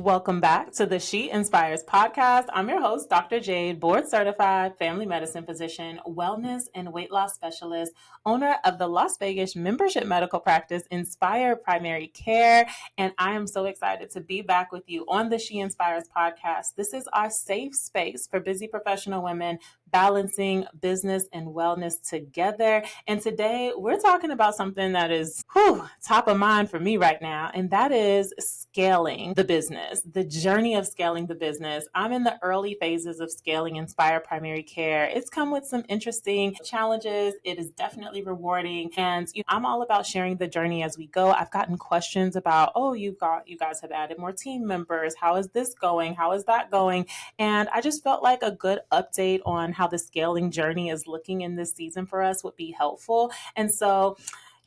Welcome back to the She Inspires podcast. I'm your host, Dr. Jade, board certified family medicine physician, wellness and weight loss specialist, owner of the Las Vegas membership medical practice, Inspire Primary Care. And I am so excited to be back with you on the She Inspires podcast. This is our safe space for busy professional women balancing business and wellness together. And today we're talking about something that is top of mind for me right now, and that is scaling the business, the journey of scaling the business. I'm in the early phases of scaling Inspire Primary Care. It's come with some interesting challenges. It is definitely rewarding, and I'm all about sharing the journey as we go. I've gotten questions about, you guys have added more team members. How is this going? How is that going? And I just felt like a good update on how the scaling journey is looking in this season for us would be helpful. And so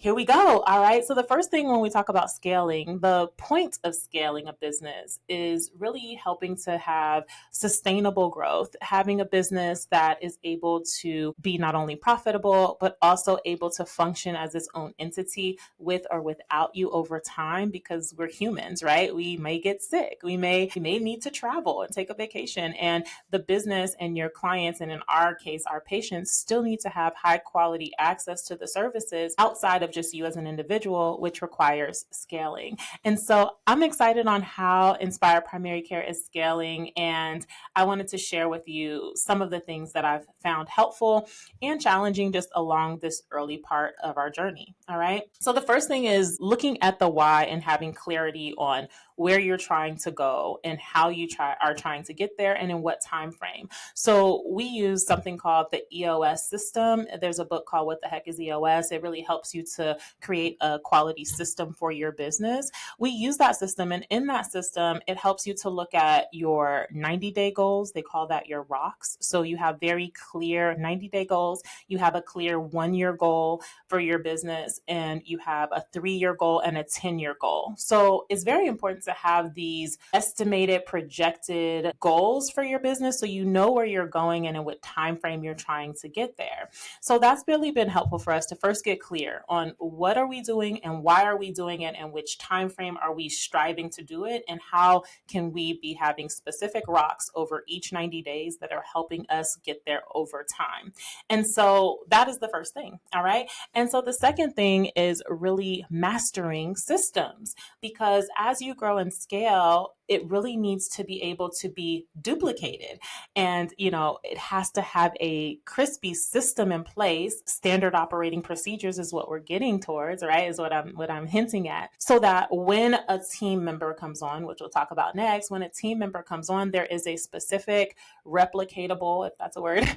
here we go. All right. So the first thing when we talk about scaling, the point of scaling a business is really helping to have sustainable growth, having a business that is able to be not only profitable, but also able to function as its own entity with or without you over time, because we're humans, right? We may get sick. We may need to travel and take a vacation, and the business and your clients, and in our case, our patients, still need to have high quality access to the services outside of just you as an individual, which requires scaling. And so I'm excited on how Inspire Primary Care is scaling, and I wanted to share with you some of the things that I've found helpful and challenging just along this early part of our journey. All right. So the first thing is looking at the why and having clarity on where you're trying to go and how you are trying to get there and in what time frame. So we use something called the EOS system. There's a book called What the Heck is EOS? It really helps you to create a quality system for your business. We use that system, and in that system, it helps you to look at your 90-day goals. They call that your rocks. So you have very clear 90-day goals. You have a clear 1-year goal for your business, and you have a 3-year goal and a 10-year goal. So it's very important to have these estimated projected goals for your business so you know where you're going and in what time frame you're trying to get there. So that's really been helpful for us to first get clear on what are we doing and why are we doing it and which time frame are we striving to do it, and how can we be having specific rocks over each 90 days that are helping us get there over time. And so that is the first thing. All right. And so the second thing is really mastering systems, because as you grow and scale, it really needs to be able to be duplicated. And, it has to have a crispy system in place. Standard operating procedures is what we're getting towards, right? Is what I'm hinting at. So that when a team member comes on, which we'll talk about next, when a team member comes on, there is a specific replicatable, if that's a word,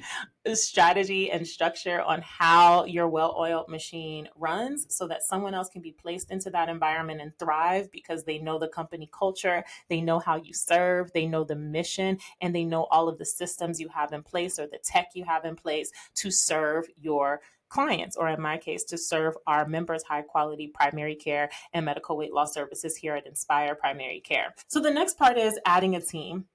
strategy and structure on how your well-oiled machine runs, so that someone else can be placed into that environment and thrive because they know the company culture, they know how you serve, they know the mission, and they know all of the systems you have in place or the tech you have in place to serve your clients, or in my case, to serve our members high quality primary care and medical weight loss services here at Inspire Primary Care. So the next part is adding a team.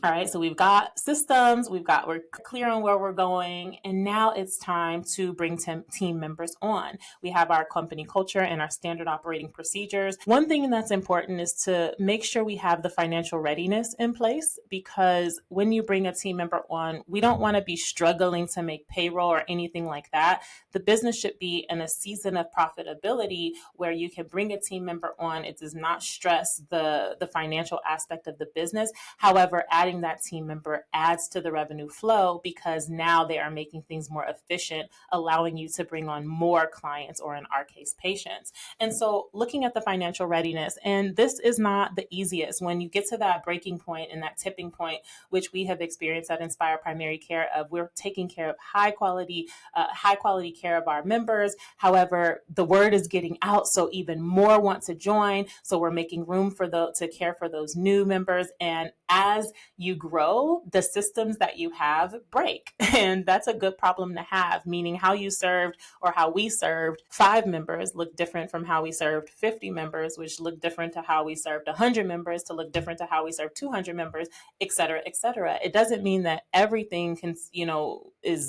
All right, so we've got systems, we're clear on where we're going, and now it's time to bring team members on. We have our company culture and our standard operating procedures. One thing that's important is to make sure we have the financial readiness in place, because when you bring a team member on, we don't want to be struggling to make payroll or anything like that. The business should be in a season of profitability where you can bring a team member on. It does not stress the financial aspect of the business. However, adding that team member adds to the revenue flow, because now they are making things more efficient, allowing you to bring on more clients, or in our case, patients. And so looking at the financial readiness, and this is not the easiest. When you get to that breaking point and that tipping point, which we have experienced at Inspire Primary Care, of we're taking care of high quality care of our members. However, the word is getting out, so even more want to join. So we're making room to care for those new members. And as you grow, the systems that you have break. And that's a good problem to have, meaning how you served or how we served 5 members look different from how we served 50 members, which look different to how we served 100 members, to look different to how we served 200 members, et cetera, et cetera. It doesn't mean that everything can,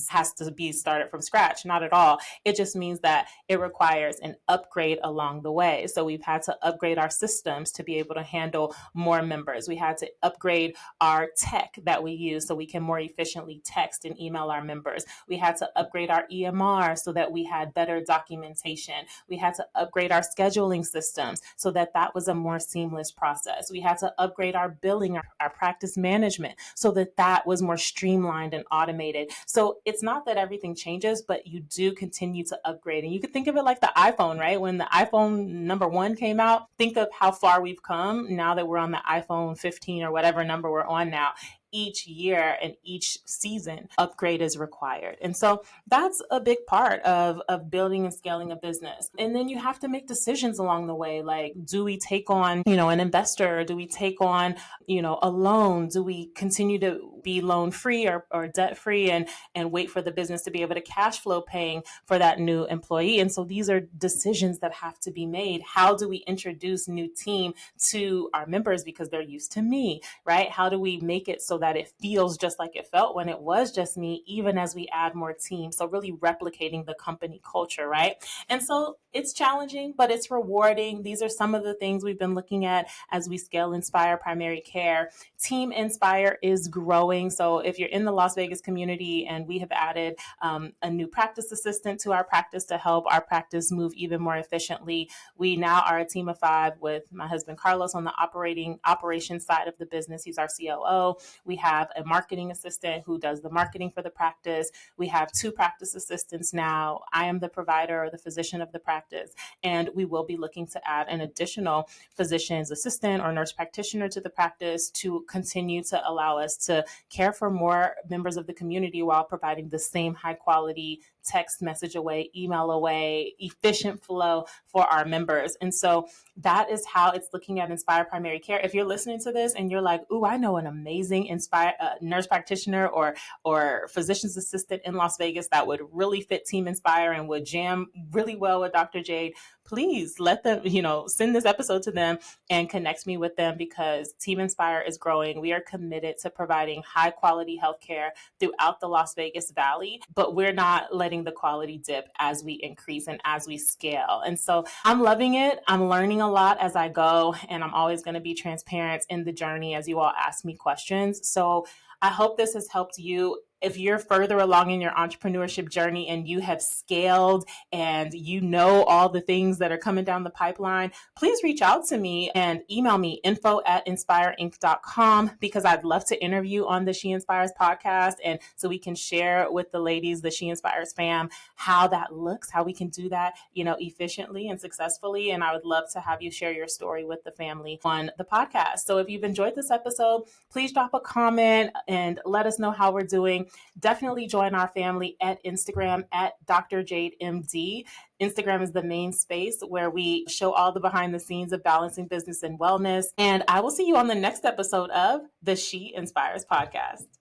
has to be started from scratch. Not at all. It just means that it requires an upgrade along the way. So we've had to upgrade our systems to be able to handle more members. We had to upgrade our tech that we use so we can more efficiently text and email our members. We had to upgrade our EMR so that we had better documentation. We had to upgrade our scheduling systems so that that was a more seamless process. We had to upgrade our billing, our practice management so that that was more streamlined and automated. So it's not that everything changes, but you do continue to upgrade. And you could think of it like the iPhone, right? When the iPhone number 1 came out, think of how far we've come now that we're on the iPhone 15 or whatever number we're on now. Each year and each season, upgrade is required. And so that's a big part of building and scaling a business. And then you have to make decisions along the way. Like, do we take on, an investor? Do we take on, a loan? Do we continue to be loan free or debt free and wait for the business to be able to cash flow paying for that new employee? And so these are decisions that have to be made. How do we introduce new team to our members because they're used to me, right? How do we make it so that it feels just like it felt when it was just me, even as we add more teams? So really replicating the company culture, right? And so it's challenging, but it's rewarding. These are some of the things we've been looking at as we scale Inspire Primary Care. Team Inspire is growing. So if you're in the Las Vegas community, and we have added a new practice assistant to our practice to help our practice move even more efficiently. We now are a team of 5 with my husband Carlos on the operations side of the business. He's our COO. We have a marketing assistant who does the marketing for the practice. We have 2 practice assistants now. I am the provider or the physician of the practice, and we will be looking to add an additional physician's assistant or nurse practitioner to the practice to continue to allow us to care for more members of the community while providing the same high quality text message away, email away, efficient flow for our members. And so that is how it's looking at Inspire Primary Care. If you're listening to this and you're like, "Ooh, I know an amazing Inspire nurse practitioner or physician's assistant in Las Vegas that would really fit Team Inspire and would jam really well with Dr. Jade," please let them, send this episode to them and connect me with them, because Team Inspire is growing. We are committed to providing high quality healthcare throughout the Las Vegas Valley, but we're not letting the quality dip as we increase and as we scale. And so I'm loving it. I'm learning a lot as I go, and I'm always going to be transparent in the journey as you all ask me questions. So I hope this has helped you. If you're further along in your entrepreneurship journey and you have scaled and you know all the things that are coming down the pipeline, please reach out to me and email me info@inspireinc.com, because I'd love to interview on the She Inspires podcast. And so we can share with the ladies, the She Inspires fam, how that looks, how we can do that, efficiently and successfully. And I would love to have you share your story with the family on the podcast. So if you've enjoyed this episode, please drop a comment and let us know how we're doing. Definitely join our family at Instagram at Dr. Jade MD. Instagram is the main space where we show all the behind the scenes of balancing business and wellness. And I will see you on the next episode of the She Inspires podcast.